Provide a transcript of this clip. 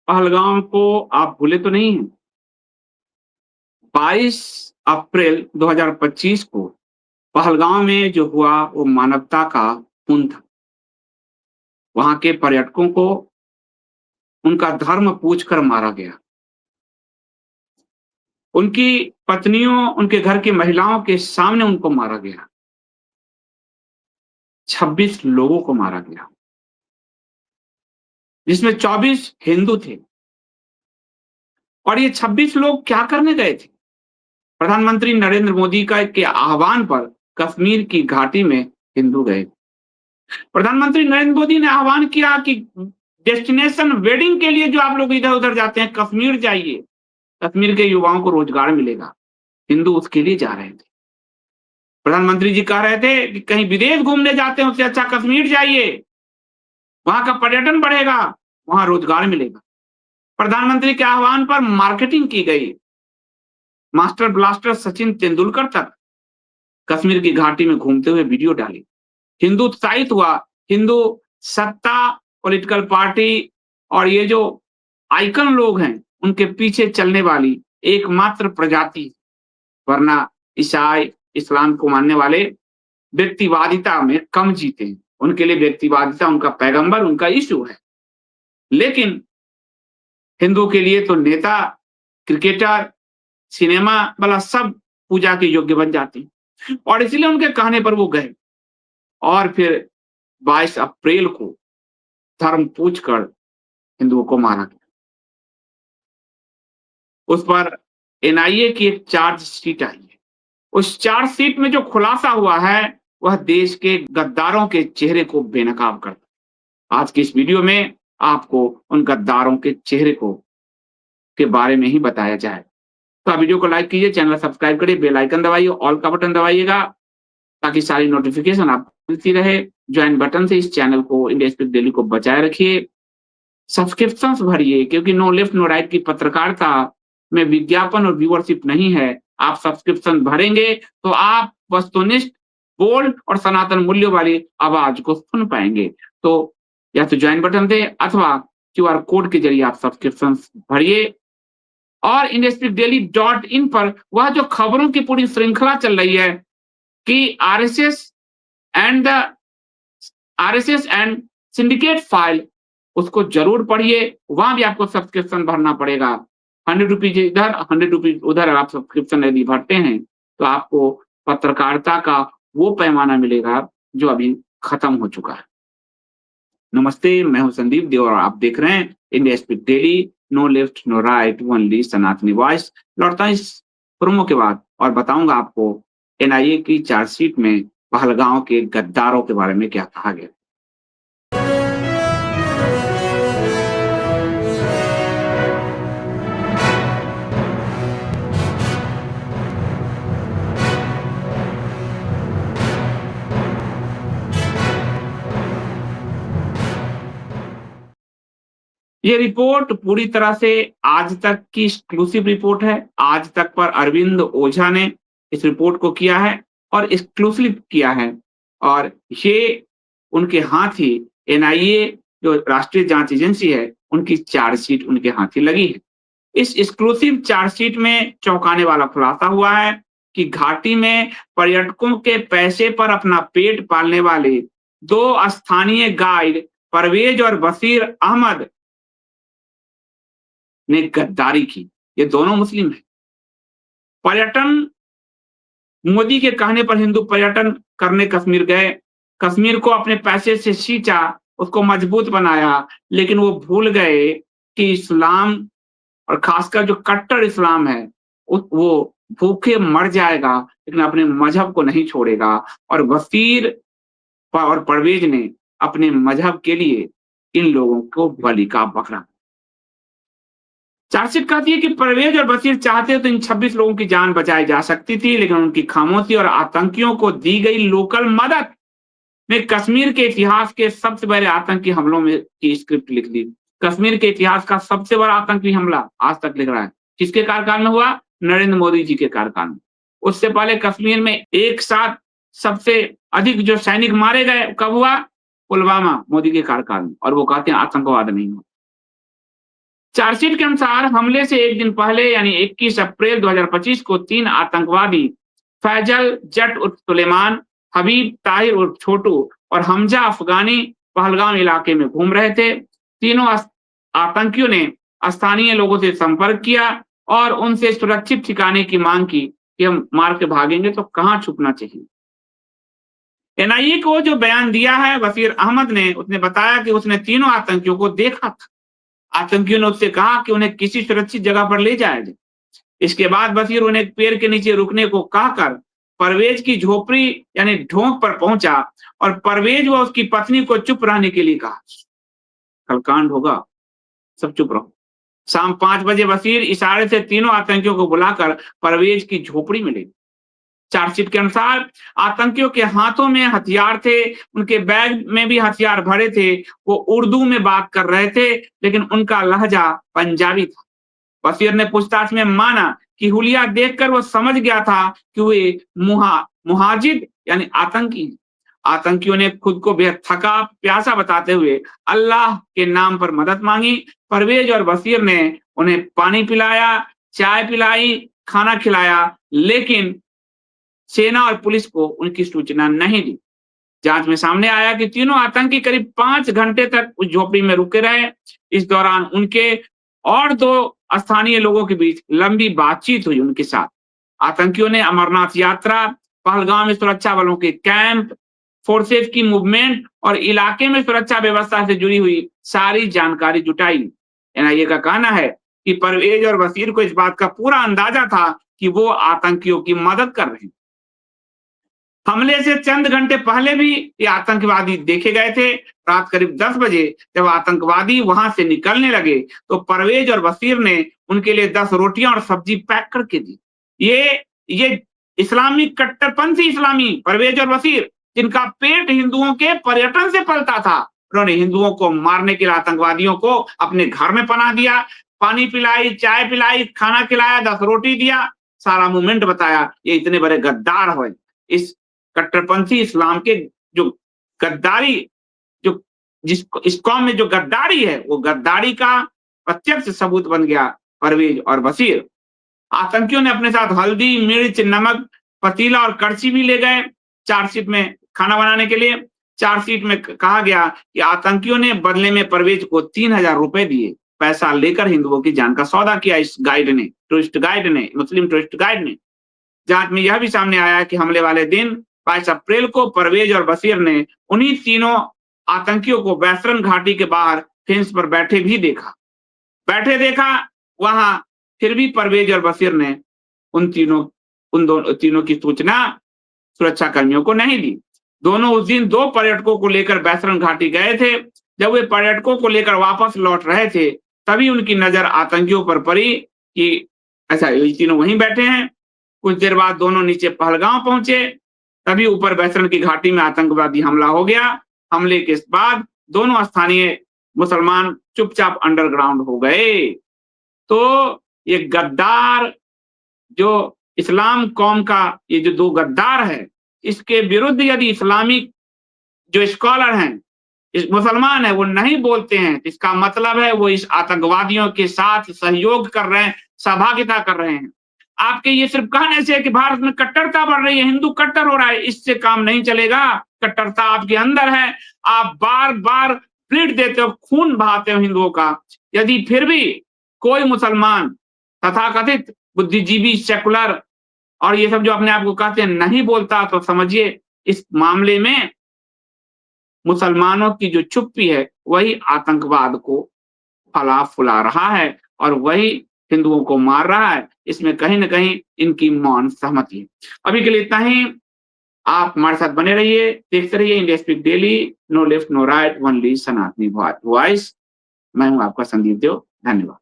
पहलगाम को आप भूले तो नहीं हैं? 22 अप्रैल 2025 को पहलगाम में जो हुआ वो मानवता का खून था। वहाँ के पर्यटकों को उनका धर्म पूछकर मारा गया। उनकी पत्नियों, उनके घर की महिलाओं के सामने उनको मारा गया। 26 लोगों को मारा गया, जिसमें 24 हिंदू थे। और ये 26 लोग क्या करने गए थे? प्रधानमंत्री नरेंद्र मोदी का के आह्वान पर कश्मीर की घाटी में हिंदू गए। प्रधानमंत्री नरेंद्र मोदी ने आह्वान किया कि डेस्टिनेशन वेडिंग के लिए जो आप लोग इधर-उधर जाते हैं, कश्मीर जाइए। कश्मीर के युवाओं को रोजगार मिलेगा। हिंदू उसके लिए जा रहे थे। प्रधानमंत्री जी कह रहे थे कि कहीं विदेश घूमने जाते हैं उससे अच्छा कश्मीर जाइए। वहाँ का पर्यटन बढ़ेगा, वहाँ रोजगार मिलेगा। प्रधानमंत्री के आह्वान पर मार्केटिंग की गई। मास्टर ब्लास्टर सचिन तेंदुलकर तक कश्मीर की घाटी में घूमते हुए वीडियो डाली। हिंदू उत्साहित हुआ। हिंदू सत्ता, पॉलिटिकल पार्टी और ये जो आइकन लोग हैं, उनके पीछे चलने वाली एकमात्र प्रजाति, वरना ईसाई, इस्लाम को मानने वाले व्यक्तिवादिता में कम जीते हैं। उनके लिए व्यक्तिवादिता उनका पैगंबर, उनका यीशु है। लेकिन हिंदू के लिए तो नेता, क्रिकेटर, सिनेमा वाला सब पूजा के योग्य बन जाते हैं। और इसलिए उनके कहने पर वो गए और फिर 22 अप्रैल को धर्म पूछकर हिंदुओं को मारा गया। उस पर एनआईए की एक चार्जशीट आई है। उस चार्जशीट में जो खुलासा हुआ है, वह देश के गद्दारों के चेहरे को बेनकाब करता है। आज की इस वीडियो में आपको उन गद्दारों के चेहरे को के बारे में ही बताया जाए। तो आप वीडियो को लाइक कीजिए, चैनल सब्सक्राइब करिए, बेल आइकन दबाइए, ऑल का बटन दबाइएगा ताकि सारी नोटिफिकेशन आपको मिलती रहे। ज्वाइन बटन से इस चैनल को, इंडिया स्पीक डेली को बचाए रखिए। सब्सक्रिप्शंस भरिए, क्योंकि नो लेफ्ट नो राइट की पत्रकारिता में विज्ञापन और व्यूअरशिप नहीं है। आप सब्सक्रिप्शन भरेंगे तो आप वस्तुनिष्ठ, बोल्ड और सनातन मूल्यों वाली आवाज को सुन पाएंगे। तो या तो ज्वाइन बटन दे अथवा क्यूआर कोड के जरिए आप सब्सक्रिप्शन भरिए। और indiaspicdaily.in पर वह जो खबरों की पूरी श्रृंखला चल रही है कि and the RSS and syndicate file, उसको जरूर पढ़िए। वहां भी आपको सब्सक्रिप्शन भरना पड़ेगा। 100 रुपीज इधर, 100 रुपीज उधर। आप सब्सक्रिप्शन यदि भरते हैं तो आपको पत्रकारिता का वो पैमाना मिलेगा जो अभी खत्म हो चुका है। नमस्ते, मैं हूं संदीप देव और आप देख रहे हैं India speak daily. No left no right, only Sanatani voice. लौटता हूं इस प्रोमो के बाद और बताऊंगा आपको एनआईए की चार्जशीट में पहलगांव के गद्दारों के बारे में क्या कहा गया। ये रिपोर्ट पूरी तरह से आज तक की एक्सक्लूसिव रिपोर्ट है। आज तक पर अरविंद ओझा ने इस रिपोर्ट को किया है और एक्सक्लूसिव किया है। और ये उनके हाथ ही एनआईए जो राष्ट्रीय जांच एजेंसी है, उनकी चार्जशीट उनके हाथ ही लगी है। इस एक्सक्लूसिव चार्जशीट में चौंकाने वाला खुलासा हुआ है कि घाटी में पर्यटकों के पैसे पर अपना पेट पालने वाले 2 स्थानीय गाइड परवेज और बशीर अहमद ने गद्दारी की। ये दोनों मुस्लिम हैं। पर्यटन, मोदी के कहने पर हिंदू पर्यटन करने कश्मीर गए। कश्मीर को अपने पैसे से सींचा, उसको मजबूत बनाया, लेकिन वो भूल गए कि इस्लाम और खासकर जो कट्टर इस्लाम है, वो भूखे मर जाएगा लेकिन अपने मजहब को नहीं छोड़ेगा। और बशीर और परवेज ने अपने मजहब के लिए इन लोगों को बलि का बकरा। चार्जशीट कहती है कि परवेज और बशीर चाहते तो इन 26 लोगों की जान बचाई जा सकती थी, लेकिन उनकी खामोशी और आतंकियों को दी गई लोकल मदद ने कश्मीर के इतिहास के सबसे बड़े आतंकी हमलों में की स्क्रिप्ट लिख दी। कश्मीर के इतिहास का सबसे बड़ा आतंकी हमला आज तक लिख रहा है। किसके कार्यकाल में हुआ? नरेंद्र मोदी जी के कार्यकाल में। उससे पहले कश्मीर में एक साथ सबसे अधिक जो सैनिक मारे गए कब हुआ? पुलवामा, मोदी के कार्यकाल में। और वो कहते हैं आतंकवाद नहीं हुआ। चार्जशीट के अनुसार हमले से एक दिन पहले यानी 21 अप्रैल 2025 को 3 आतंकवादी फैजल जट उर्फ सुलेमान, हबीब ताहिर उर्फ छोटू और हमजा अफगानी पहलगाम इलाके में घूम रहे थे। तीनों आतंकियों ने स्थानीय लोगों से संपर्क किया और उनसे सुरक्षित ठिकाने की मांग की कि हम मार के भागेंगे तो कहाँ छुपना चाहिए। एनआईए को जो बयान दिया है बशीर अहमद ने, उसने बताया कि उसने तीनों आतंकियों को देखा था। आतंकियों ने उससे कहा कि उन्हें किसी सुरक्षित जगह पर ले जाया जाए। इसके बाद बशीर उन्हें एक पेड़ के नीचे रुकने को कहकर परवेज की झोपड़ी यानी ढोंक पर पहुंचा और परवेज व उसकी पत्नी को चुप रहने के लिए कहा। कल कांड होगा, सब चुप रहो। शाम 5 बजे बशीर इशारे से तीनों आतंकियों को बुलाकर परवेज की झोपड़ी में ले गए। चार्जशीट के अनुसार आतंकियों के हाथों में हथियार थे, उनके बैग में भी हथियार भरे थे। वो उर्दू में बात कर रहे थे, लेकिन उनका लहजा पंजाबी था। बशीर ने पूछताछ में माना कि हुलिया देखकर वो समझ गया था कि वे मुहाजिर यानी आतंकी हैं। आतंकियों ने खुद को बेहद थका प्यासा बताते हुए अल्लाह के नाम पर मदद मांगी। परवेज और बशीर ने उन्हें पानी पिलाया, चाय पिलाई, खाना खिलाया, लेकिन सेना और पुलिस को उनकी सूचना नहीं दी। जांच में सामने आया कि तीनों आतंकी करीब 5 घंटे तक उस झोपड़ी में रुके रहे। इस दौरान उनके और 2 स्थानीय लोगों के बीच लंबी बातचीत हुई उनके साथ। आतंकियों ने अमरनाथ यात्रा, पहलगाम में सुरक्षा बलों के कैंप, फोर्सेज की मूवमेंट और इलाके में सुरक्षा व्यवस्था से जुड़ी हुई सारी जानकारी जुटाई। एनआईए का कहना है कि परवेज और बशीर को इस बात का पूरा अंदाजा था कि वो आतंकियों की मदद कर रहे हैं। हमले से चंद घंटे पहले भी ये आतंकवादी देखे गए थे। रात करीब 10 बजे जब आतंकवादी वहां से निकलने लगे तो परवेज और बशीर ने उनके लिए 10 रोटियां और सब्जी पैक करके दी। ये इस्लामी कट्टरपंथी इस्लामी परवेज और बशीर, जिनका पेट हिंदुओं के पर्यटन से पलता था, उन्होंने हिंदुओं को मारने के लिए आतंकवादियों को अपने घर में पनाह दिया, पानी पिलाई, चाय पिलाई, खाना खिलाया, 10 रोटी दिया, सारा मूवमेंट बताया। ये इतने बड़े गद्दार हुए। इस कट्टरपंथी इस्लाम के जो गद्दारी जो इस कौम में जो गद्दारी है, वो गद्दारी का प्रत्यक्ष सबूत बन गया परवेज और बशीर। आतंकियों ने अपने साथ हल्दी, मिर्च, नमक, पतीला और कड़छी भी ले गए चार्जशीट में खाना बनाने के लिए। चार्जशीट में कहा गया कि आतंकियों ने बदले में परवेज को 3000 रुपए दिए। पैसा लेकर हिंदुओं की जान का सौदा किया इस गाइड ने, टूरिस्ट गाइड ने, मुस्लिम टूरिस्ट गाइड ने। जांच में यह भी सामने आया कि हमले वाले दिन 22 अप्रैल को परवेज और बशीर ने उन्हीं तीनों आतंकियों को बैसरन घाटी के बाहर फेंस पर बैठे देखा। वहां फिर भी परवेज और बशीर ने उन तीनों की सूचना सुरक्षा कर्मियों को नहीं दी। दोनों उस दिन 2 पर्यटकों को लेकर बैसरन घाटी गए थे। जब वे पर्यटकों को लेकर वापस लौट रहे थे, तभी उनकी नजर आतंकियों पर पड़ी कि अच्छा ये तीनों वहीं बैठे हैं। कुछ देर बाद दोनों नीचे पहलगाम पहुंचे, तभी ऊपर बैसरन की घाटी में आतंकवादी हमला हो गया। हमले के बाद दोनों स्थानीय मुसलमान चुपचाप अंडरग्राउंड हो गए। तो ये गद्दार जो इस्लाम कौम का ये जो 2 गद्दार है, इसके विरुद्ध यदि इस्लामिक जो स्कॉलर हैं, इस मुसलमान है, वो नहीं बोलते हैं, इसका मतलब है वो इस आतंकवादियों के साथ सहयोग कर रहे हैं, सहभागिता कर रहे हैं। आपके ये सिर्फ कहने से कि भारत में कट्टरता बढ़ रही है, हिंदू कट्टर हो रहा है, इससे काम नहीं चलेगा। कट्टरता आपके अंदर है। आप बार-बार ब्लीड देते हो, खून बहाते हो हिंदुओं का। यदि फिर भी कोई मुसलमान तथाकथित बुद्धिजीवी, सेकुलर और ये सब जो अपने आप को कहते हैं नहीं बोलता, तो समझिए इस मामले में मुसलमानों की जो चुप्पी है वही आतंकवाद को फला फुला रहा है और वही हिंदुओं को मार रहा है। इसमें कहीं न कहीं इनकी मौन सहमति है। अभी के लिए इतना ही। आप हमारे साथ बने रहिए, देखते रहिए India speak daily. No left no right, only Sanatani voice. मैं हूं आपका संदीप देव। धन्यवाद।